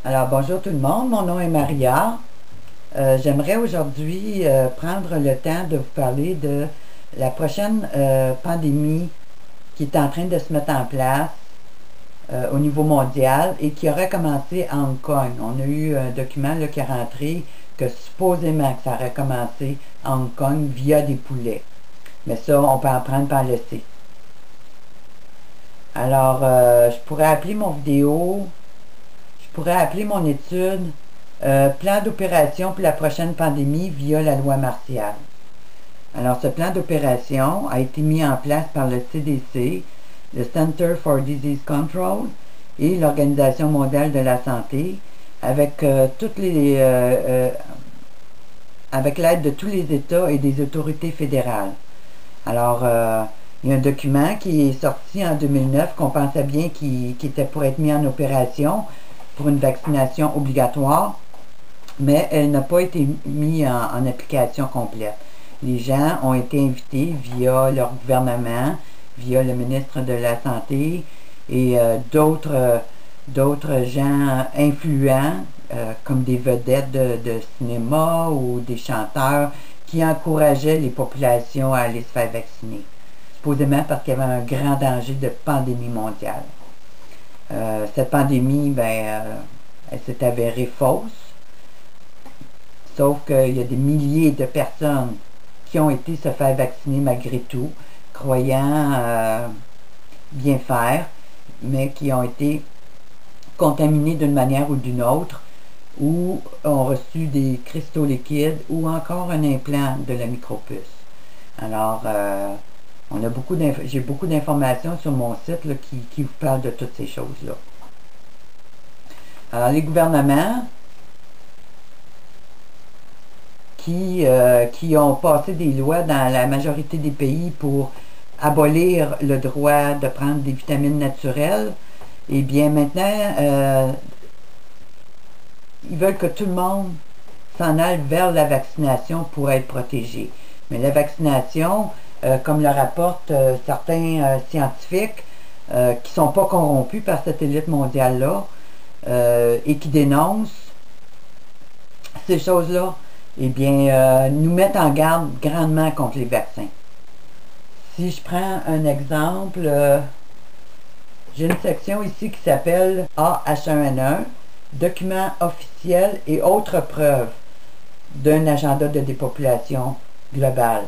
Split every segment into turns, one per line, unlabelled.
Alors, bonjour tout le monde, mon nom est Maria. J'aimerais aujourd'hui prendre le temps de vous parler de la prochaine pandémie qui est en train de se mettre en place au niveau mondial et qui aurait commencé à Hong Kong. On a eu un document là, qui est rentré que supposément que ça aurait commencé à Hong Kong via des poulets. Mais ça, on peut en prendre par le laisser. Alors, je pourrais appeler mon étude plan d'opération pour la prochaine pandémie via la loi martiale. Alors, ce plan d'opération a été mis en place par le CDC, le Center for Disease Control et l'Organisation mondiale de la santé, avec avec l'aide de tous les États et des autorités fédérales. Alors, il y a un document qui est sorti en 2009 qu'on pensait bien qui était pour être mis en opération pour une vaccination obligatoire, mais elle n'a pas été mise en application complète. Les gens ont été invités via leur gouvernement, via le ministre de la Santé et d'autres gens influents, comme des vedettes de cinéma ou des chanteurs, qui encourageaient les populations à aller se faire vacciner, supposément parce qu'il y avait un grand danger de pandémie mondiale. Cette pandémie, elle s'est avérée fausse, sauf qu'il y a des milliers de personnes qui ont été se faire vacciner malgré tout, croyant bien faire, mais qui ont été contaminés d'une manière ou d'une autre, ou ont reçu des cristaux liquides, ou encore un implant de la micropuce. Alors, j'ai beaucoup d'informations sur mon site là, qui vous parlent de toutes ces choses-là. Alors, les gouvernements qui ont passé des lois dans la majorité des pays pour abolir le droit de prendre des vitamines naturelles, eh bien maintenant, ils veulent que tout le monde s'en aille vers la vaccination pour être protégé. Mais la vaccination, comme le rapportent certains scientifiques qui ne sont pas corrompus par cette élite mondiale-là et qui dénoncent ces choses-là, eh bien, nous mettent en garde grandement contre les vaccins. Si je prends un exemple, j'ai une section ici qui s'appelle AH1N1, documents officiels et autres preuves d'un agenda de dépopulation globale.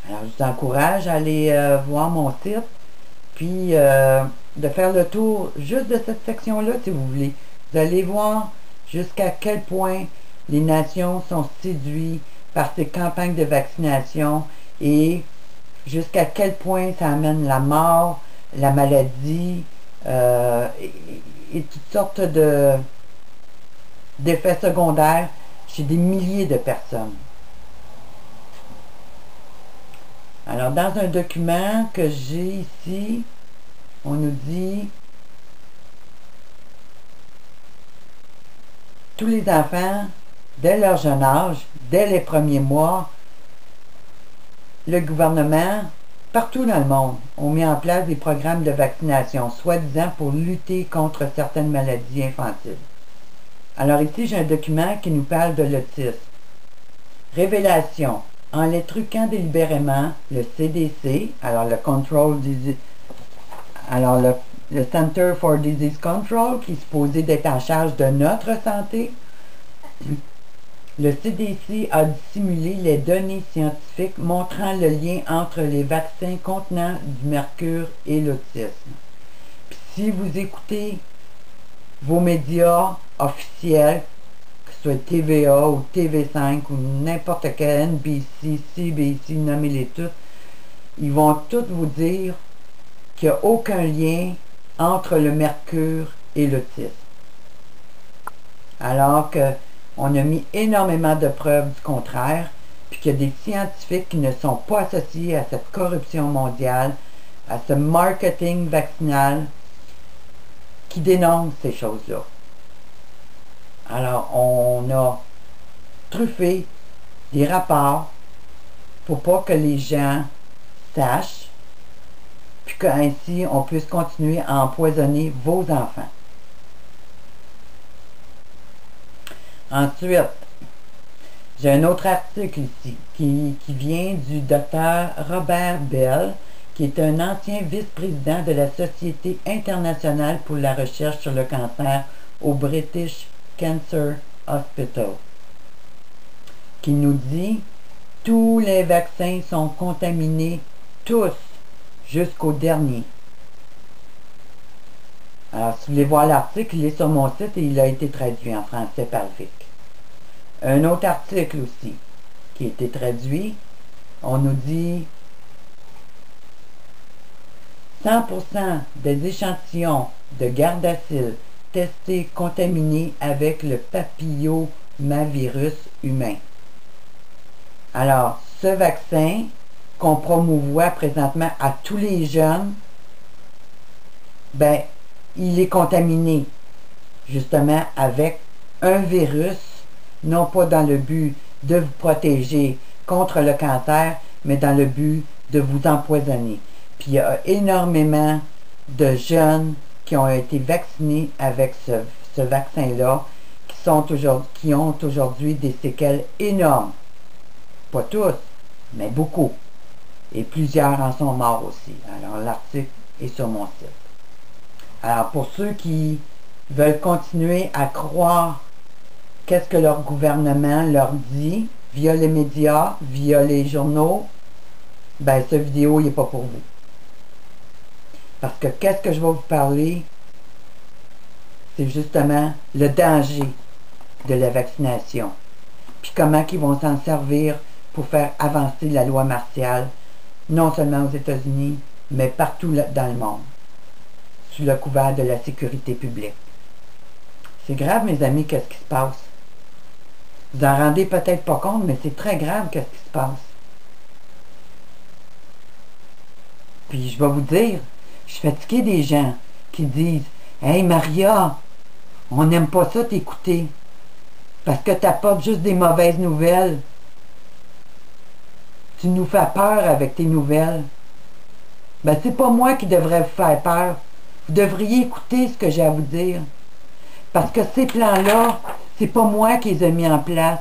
Alors, je vous encourage à aller voir mon site, puis de faire le tour juste de cette section-là, si vous voulez. Vous allez voir jusqu'à quel point les nations sont séduites par ces campagnes de vaccination et jusqu'à quel point ça amène la mort, la maladie et toutes sortes d'effets secondaires chez des milliers de personnes. Alors, dans un document que j'ai ici, on nous dit tous les enfants, dès leur jeune âge, dès les premiers mois, le gouvernement, partout dans le monde, ont mis en place des programmes de vaccination, soi-disant pour lutter contre certaines maladies infantiles. Alors ici, j'ai un document qui nous parle de l'autisme. Révélation. En les truquant délibérément, le CDC, alors le Center for Disease Control, qui est supposé d'être en charge de notre santé, le CDC a dissimulé les données scientifiques montrant le lien entre les vaccins contenant du mercure et l'autisme. Puis si vous écoutez vos médias officiels, que ce soit TVA ou TV5 ou n'importe quel NBC, CBC, nommez-les tous, ils vont tous vous dire qu'il n'y a aucun lien entre le mercure et l'autisme. Alors que on a mis énormément de preuves du contraire, puis qu'il y a des scientifiques qui ne sont pas associés à cette corruption mondiale, à ce marketing vaccinal, qui dénoncent ces choses-là. Alors, on a truffé des rapports pour pas que les gens sachent, puis qu'ainsi on puisse continuer à empoisonner vos enfants. Ensuite, j'ai un autre article ici qui vient du docteur Robert Bell, qui est un ancien vice-président de la Société internationale pour la recherche sur le cancer au British Cancer Hospital, qui nous dit « Tous les vaccins sont contaminés, tous, jusqu'au dernier. » Alors, si vous voulez voir l'article, il est sur mon site et il a été traduit en français par Vic. Un autre article aussi, qui a été traduit, on nous dit 100% des échantillons de Gardasil testés contaminés avec le papillomavirus humain. Alors, ce vaccin qu'on promouvoit présentement à tous les jeunes, ben, il est contaminé justement avec un virus, non pas dans le but de vous protéger contre le cancer, mais dans le but de vous empoisonner. Puis il y a énormément de jeunes qui ont été vaccinés avec ce vaccin-là, qui ont aujourd'hui des séquelles énormes. Pas tous, mais beaucoup. Et plusieurs en sont morts aussi. Alors l'article est sur mon site. Alors pour ceux qui veulent continuer à croire qu'est-ce que leur gouvernement leur dit via les médias, via les journaux, ben cette vidéo n'est pas pour vous. Parce que qu'est-ce que je vais vous parler, c'est justement le danger de la vaccination. Puis comment ils vont s'en servir pour faire avancer la loi martiale, non seulement aux États-Unis, mais partout dans le monde, sous le couvert de la sécurité publique. C'est grave, mes amis, qu'est-ce qui se passe? Vous en rendez peut-être pas compte, mais c'est très grave qu'est-ce qui se passe. Puis je vais vous dire, je suis fatigué des gens qui disent « Hey Maria, on n'aime pas ça t'écouter, parce que t'apportes juste des mauvaises nouvelles. Tu nous fais peur avec tes nouvelles. » Ben c'est pas moi qui devrais vous faire peur. Vous devriez écouter ce que j'ai à vous dire. Parce que ces plans-là, c'est pas moi qui les ai mis en place.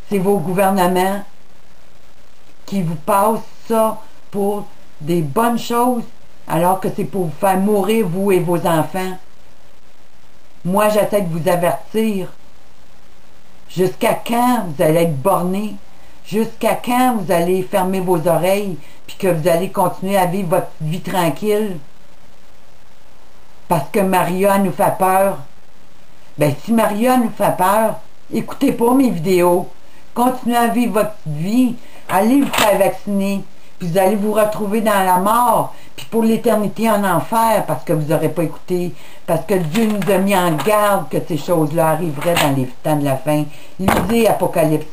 C'est vos gouvernements qui vous passent ça pour des bonnes choses, alors que c'est pour vous faire mourir, vous et vos enfants. Moi, j'essaie de vous avertir. Jusqu'à quand vous allez être bornés? Jusqu'à quand vous allez fermer vos oreilles, puis que vous allez continuer à vivre votre vie tranquille? Parce que Maria nous fait peur. Ben, si Maria nous fait peur, écoutez pas mes vidéos. Continuez à vivre votre vie. Allez vous faire vacciner. Puis vous allez vous retrouver dans la mort. Puis pour l'éternité en enfer, parce que vous n'aurez pas écouté. Parce que Dieu nous a mis en garde que ces choses-là arriveraient dans les temps de la fin. Lisez Apocalypse.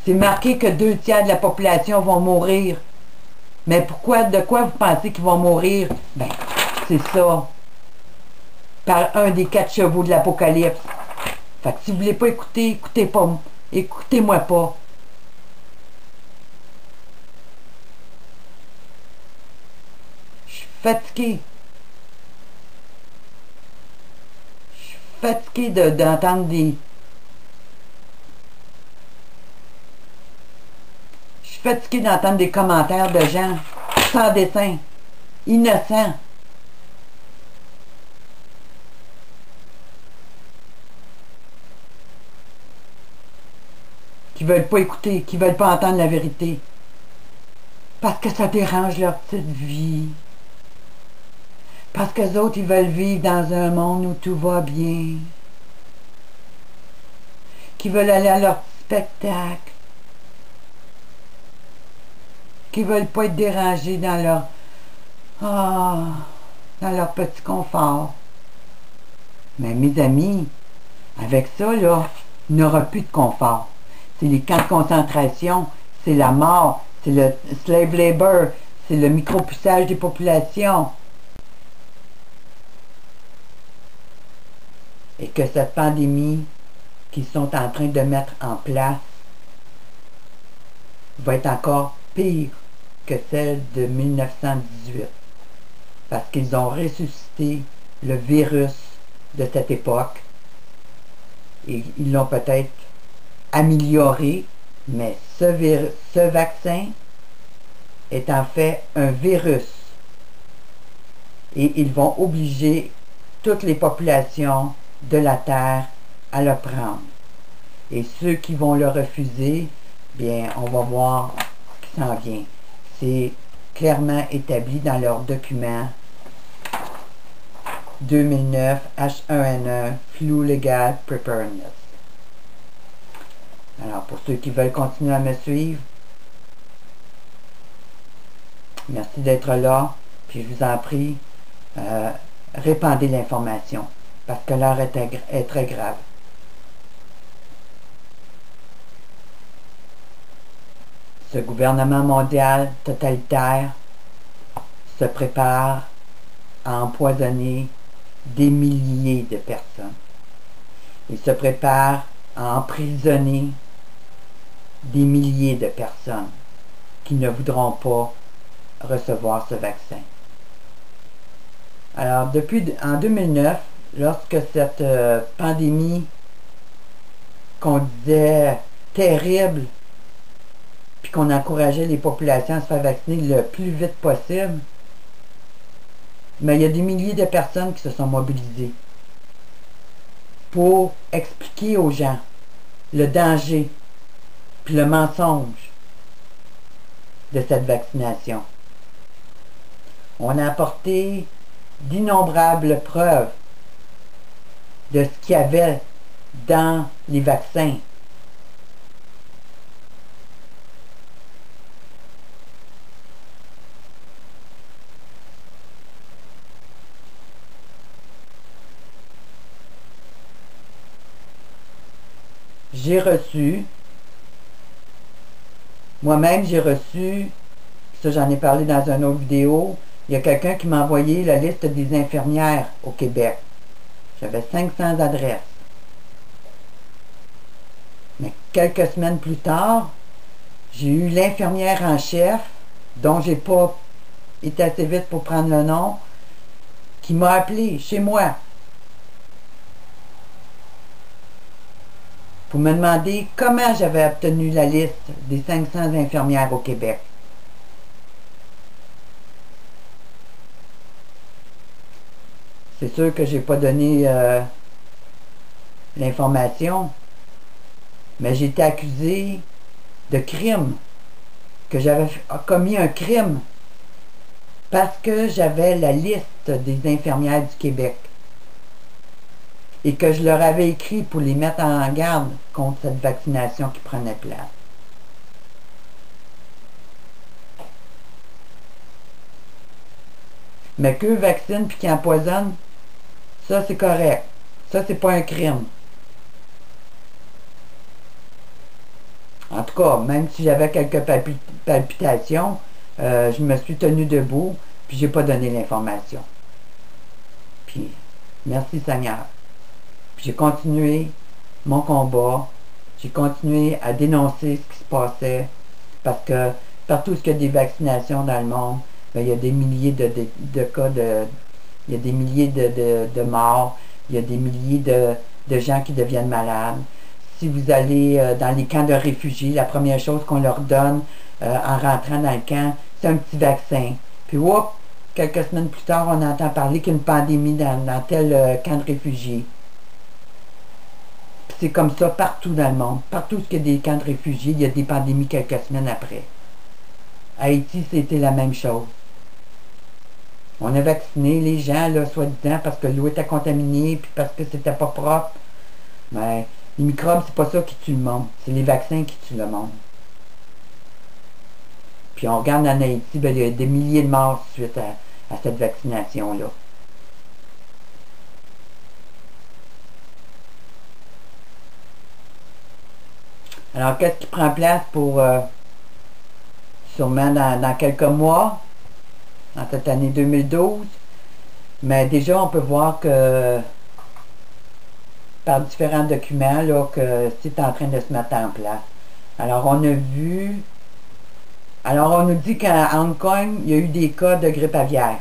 C'est marqué que 2/3 de la population vont mourir. Mais pourquoi, de quoi vous pensez qu'ils vont mourir? Ben, c'est ça. Par un des 4 chevaux de l'Apocalypse. Fait que si vous voulez pas écouter, écoutez pas. Écoutez-moi pas. Je suis fatigué. Je suis fatigué d'entendre des... Je suis fatigué d'entendre des commentaires de gens sans dessin, innocents. Qui veulent pas écouter, qui veulent pas entendre la vérité. Parce que ça dérange leur petite vie. Parce que les autres, ils veulent vivre dans un monde où tout va bien. Qui veulent aller à leur spectacle. Qui veulent pas être dérangés dans leur petit confort. Mais mes amis, avec ça, là, il n'y aura plus de confort. C'est les camps de concentration, c'est la mort, c'est le slave labor, c'est le micropuçage des populations. Et que cette pandémie qu'ils sont en train de mettre en place va être encore pire que celle de 1918. Parce qu'ils ont ressuscité le virus de cette époque. Et ils l'ont peut-être amélioré, mais ce vaccin est en fait un virus. Et ils vont obliger toutes les populations de la Terre à le prendre. Et ceux qui vont le refuser, bien, on va voir ce qui s'en vient. C'est clairement établi dans leur document 2009 H1N1 Flu Legal Preparedness. Alors, pour ceux qui veulent continuer à me suivre, merci d'être là, puis je vous en prie, répandez l'information, parce que l'heure est très grave. Ce gouvernement mondial totalitaire se prépare à empoisonner des milliers de personnes. Il se prépare à emprisonner des milliers de personnes qui ne voudront pas recevoir ce vaccin. Alors, en 2009, lorsque cette pandémie qu'on disait terrible, puis qu'on encourageait les populations à se faire vacciner le plus vite possible, mais il y a des milliers de personnes qui se sont mobilisées pour expliquer aux gens le danger puis le mensonge de cette vaccination. On a apporté d'innombrables preuves de ce qu'il y avait dans les vaccins. Moi-même j'ai reçu, ça j'en ai parlé dans une autre vidéo, il y a quelqu'un qui m'a envoyé la liste des infirmières au Québec. J'avais 500 adresses. Mais quelques semaines plus tard, j'ai eu l'infirmière en chef, dont j'ai pas été assez vite pour prendre le nom, qui m'a appelé chez moi pour me demander comment j'avais obtenu la liste des 500 infirmières au Québec. C'est sûr que j'ai pas donné l'information, mais j'ai été accusé de crime, que j'avais commis un crime parce que j'avais la liste des infirmières du Québec et que je leur avais écrit pour les mettre en garde contre cette vaccination qui prenait place. Mais qu'eux vaccinent puis qu'ils empoisonnent, ça c'est correct. Ça c'est pas un crime. En tout cas, même si j'avais quelques palpitations, je me suis tenu debout puis j'ai pas donné l'information. Puis, merci Seigneur. Puis j'ai continué mon combat. J'ai continué à dénoncer ce qui se passait parce que partout où il y a des vaccinations dans le monde, bien, il y a des milliers de cas il y a des milliers de morts, il y a des milliers de gens qui deviennent malades. Si vous allez dans les camps de réfugiés, la première chose qu'on leur donne en rentrant dans le camp, c'est un petit vaccin. Puis, quelques semaines plus tard, on entend parler qu'il y a une pandémie dans tel camp de réfugiés. Puis c'est comme ça partout dans le monde. Partout où il y a des camps de réfugiés, il y a des pandémies quelques semaines après. Haïti, c'était la même chose. On a vacciné les gens, là, soi-disant, parce que l'eau était contaminée, puis parce que c'était pas propre. Mais les microbes, c'est pas ça qui tue le monde. C'est les vaccins qui tuent le monde. Puis on regarde en Haïti, ben, il y a des milliers de morts suite à cette vaccination-là. Alors, qu'est-ce qui prend place pour sûrement dans quelques mois, dans cette année 2012? Mais déjà, on peut voir que par différents documents, là, que c'est en train de se mettre en place. Alors, on a vu... Alors, on nous dit qu'à Hong Kong, il y a eu des cas de grippe aviaire.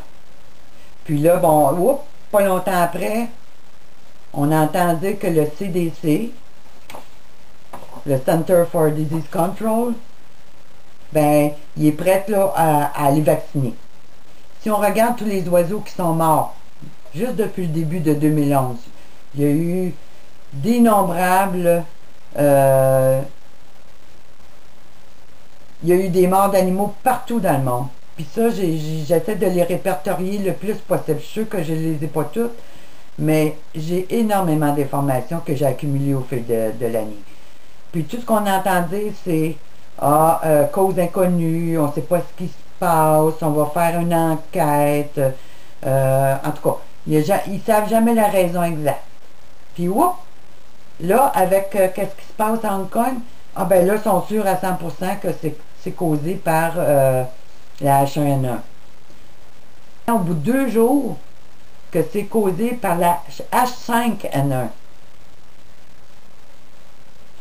Puis là, bon, pas longtemps après, On entend dire que le CDC, le Center for Disease Control, ben, il est prêt là, à les vacciner. Si on regarde tous les oiseaux qui sont morts, juste depuis le début de 2011, il y a eu d'innombrables... il y a eu des morts d'animaux partout dans le monde. Puis ça, j'essaie de les répertorier le plus possible. Je suis sûr que je ne les ai pas toutes, mais j'ai énormément d'informations que j'ai accumulées au fil de l'année. Puis tout ce qu'on entend dire, c'est cause inconnue, on ne sait pas ce qui se passe, on va faire une enquête. En tout cas, ils ne savent jamais la raison exacte. Puis whoop! Là, avec qu'est-ce qui se passe à Hong Kong, ah ben là, ils sont sûrs à 100% que c'est causé par la H1N1. Au bout de 2 jours, que c'est causé par la H5N1.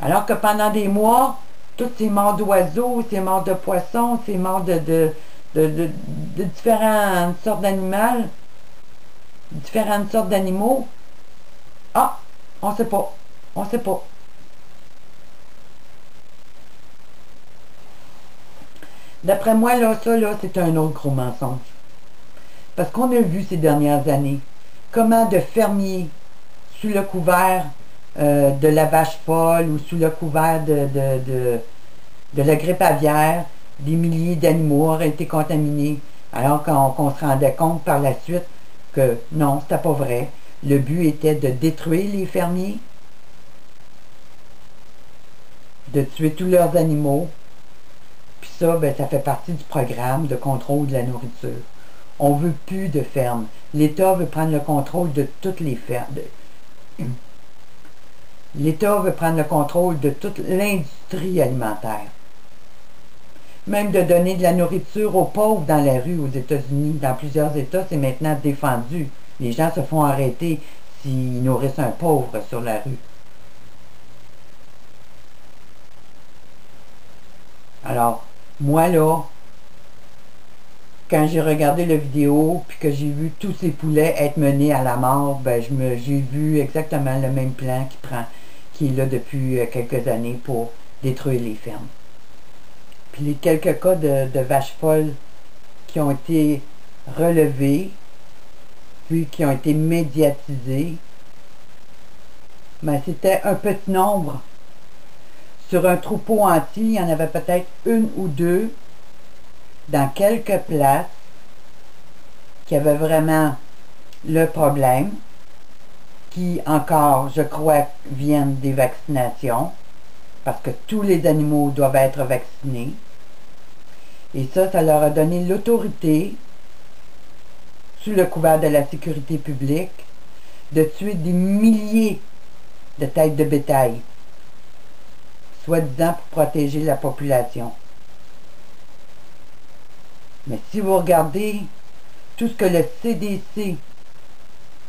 Alors que pendant des mois, toutes ces morts d'oiseaux, ces morts de poissons, ces morts de différentes sortes d'animaux, ah, on sait pas. On sait pas. D'après moi, là, ça, là, c'est un autre gros mensonge. Parce qu'on a vu ces dernières années comment de fermiers, sous le couvert de la vache folle ou sous le couvert de la grippe aviaire, des milliers d'animaux auraient été contaminés, alors qu'on se rendait compte par la suite que non, c'était pas vrai. Le but était de détruire les fermiers, de tuer tous leurs animaux. Puis ça, ben, ça fait partie du programme de contrôle de la nourriture. On veut plus de fermes. L'État veut prendre le contrôle de toutes les fermes. L'État veut prendre le contrôle de toute l'industrie alimentaire. Même de donner de la nourriture aux pauvres dans la rue aux États-Unis. Dans plusieurs États, c'est maintenant défendu. Les gens se font arrêter s'ils nourrissent un pauvre sur la rue. Alors, moi là, quand j'ai regardé la vidéo, puis que j'ai vu tous ces poulets être menés à la mort, ben j'ai vu exactement le même plan qui est là depuis quelques années pour détruire les fermes. Puis les quelques cas de vaches folles qui ont été relevés, puis qui ont été médiatisés, ben c'était un petit nombre. Sur un troupeau entier, il y en avait peut-être 1 ou 2 dans quelques places qui avaient vraiment le problème, qui encore, je crois, viennent des vaccinations, parce que tous les animaux doivent être vaccinés. Et ça leur a donné l'autorité, sous le couvert de la sécurité publique, de tuer des milliers de têtes de bétail, soi-disant pour protéger la population. Mais si vous regardez tout ce que le CDC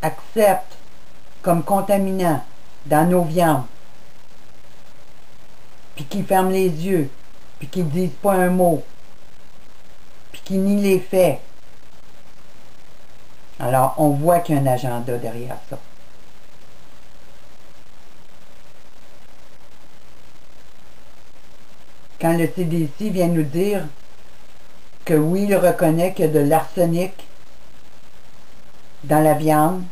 accepte comme contaminant dans nos viandes, puis qui ferment les yeux, puis qui ne disent pas un mot, puis qui nient les faits, alors on voit qu'il y a un agenda derrière ça. Quand le CDC vient nous dire que oui, il reconnaît qu'il y a de l'arsenic dans la viande,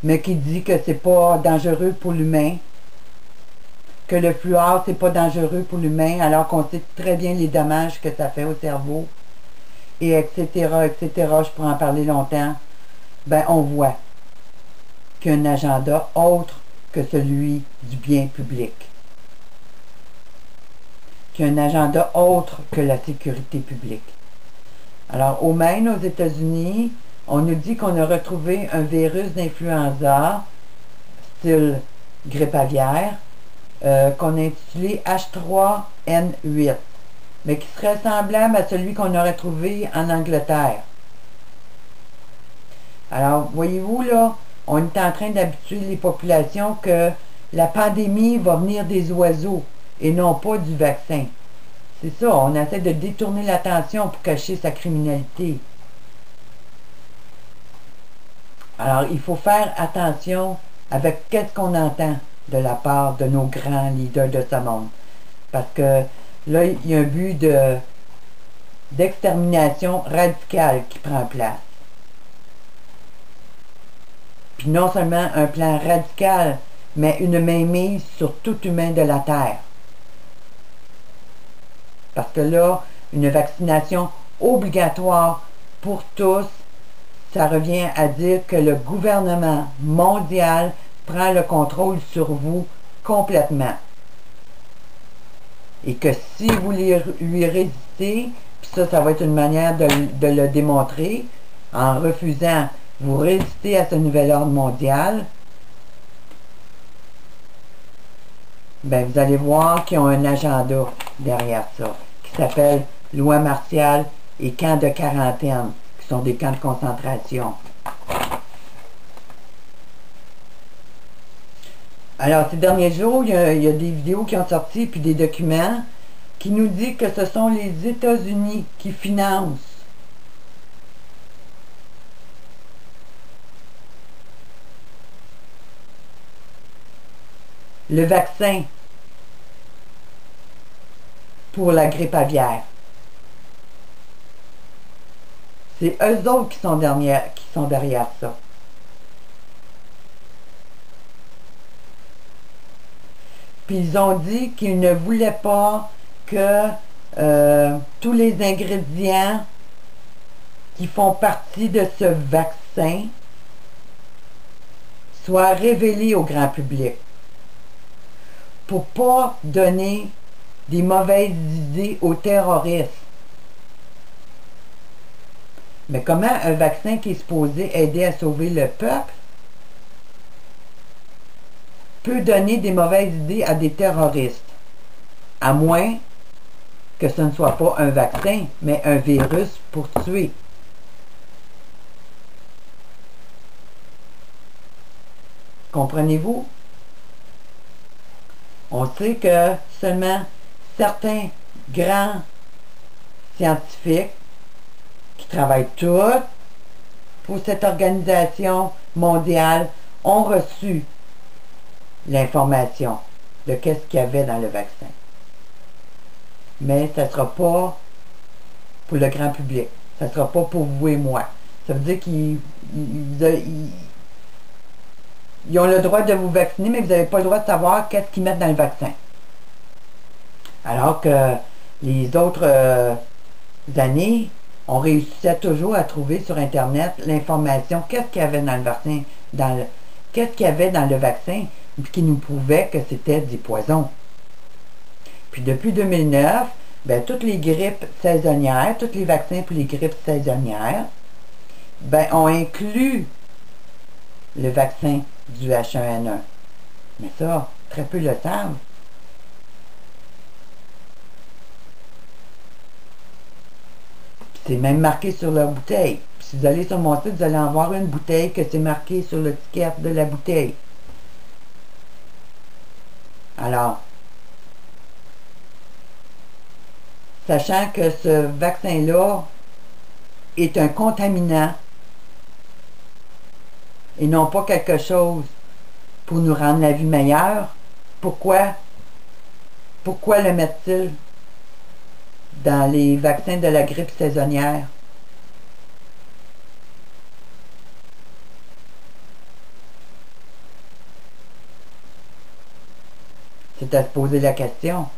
mais qui dit que c'est pas dangereux pour l'humain, que le fluor c'est pas dangereux pour l'humain, alors qu'on sait très bien les dommages que ça fait au cerveau, et etc., je pourrais en parler longtemps, ben on voit qu'il y a un agenda autre que celui du bien public. Qu'il y a un agenda autre que la sécurité publique. Alors, au Maine, aux États-Unis, on nous dit qu'on a retrouvé un virus d'influenza, style grippe aviaire, qu'on a intitulé H3N8, mais qui serait semblable à celui qu'on aurait trouvé en Angleterre. Alors, voyez-vous, là, on est en train d'habituer les populations que la pandémie va venir des oiseaux et non pas du vaccin. C'est ça, on essaie de détourner l'attention pour cacher sa criminalité. Alors, il faut faire attention avec qu'est-ce qu'on entend de la part de nos grands leaders de ce monde. Parce que là, il y a un but d'extermination radicale qui prend place. Puis non seulement un plan radical, mais une mainmise sur tout humain de la Terre. Parce que là, une vaccination obligatoire pour tous, ça revient à dire que le gouvernement mondial prend le contrôle sur vous complètement. Et que si vous lui résistez, puis ça va être une manière de le démontrer, en refusant, vous résistez à ce nouvel ordre mondial, ben vous allez voir qu'ils ont un agenda derrière ça, qui s'appelle loi martiale et camps de quarantaine, qui sont des camps de concentration. Alors, ces derniers jours, il y a des vidéos qui ont sorti, puis des documents, qui nous disent que ce sont les États-Unis qui financent le vaccin pour la grippe aviaire. C'est eux autres qui sont derrière ça. Puis ils ont dit qu'ils ne voulaient pas que tous les ingrédients qui font partie de ce vaccin soient révélés au grand public, pour pas donner des mauvaises idées aux terroristes. Mais comment un vaccin qui est supposé aider à sauver le peuple peut donner des mauvaises idées à des terroristes? À moins que ce ne soit pas un vaccin, mais un virus pour tuer. Comprenez-vous? On sait que seulement certains grands scientifiques qui travaillent tous pour cette organisation mondiale ont reçu l'information de qu'est-ce qu'il y avait dans le vaccin. Mais ça ne sera pas pour le grand public. Ça ne sera pas pour vous et moi. Ça veut dire qu'ils ont le droit de vous vacciner, mais vous n'avez pas le droit de savoir qu'est-ce qu'ils mettent dans le vaccin. Alors que les autres années, on réussissait toujours à trouver sur Internet l'information, qu'est-ce qu'il y avait dans le vaccin, qu'est-ce qu'il y avait dans le vaccin, qui nous prouvait que c'était des poisons. Puis depuis 2009, ben, toutes les grippes saisonnières, tous les vaccins pour les grippes saisonnières, ben, ont inclus le vaccin du H1N1. Mais ça, très peu le savent. C'est même marqué sur leur bouteille. Puis si vous allez sur mon site, vous allez en voir une bouteille que c'est marqué sur l'étiquette de la bouteille. Alors, sachant que ce vaccin-là est un contaminant et non pas quelque chose pour nous rendre la vie meilleure, pourquoi le mettent-ils dans les vaccins de la grippe saisonnière? C'est à se poser la question.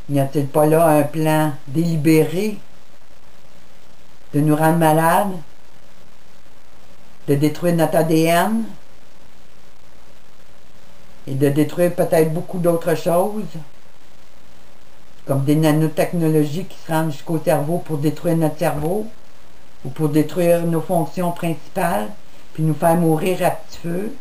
N'y a-t-il pas là un plan délibéré de nous rendre malades, de détruire notre ADN et de détruire peut-être beaucoup d'autres choses, comme des nanotechnologies qui se rendent jusqu'au cerveau pour détruire notre cerveau ou pour détruire nos fonctions principales puis nous faire mourir à petit feu?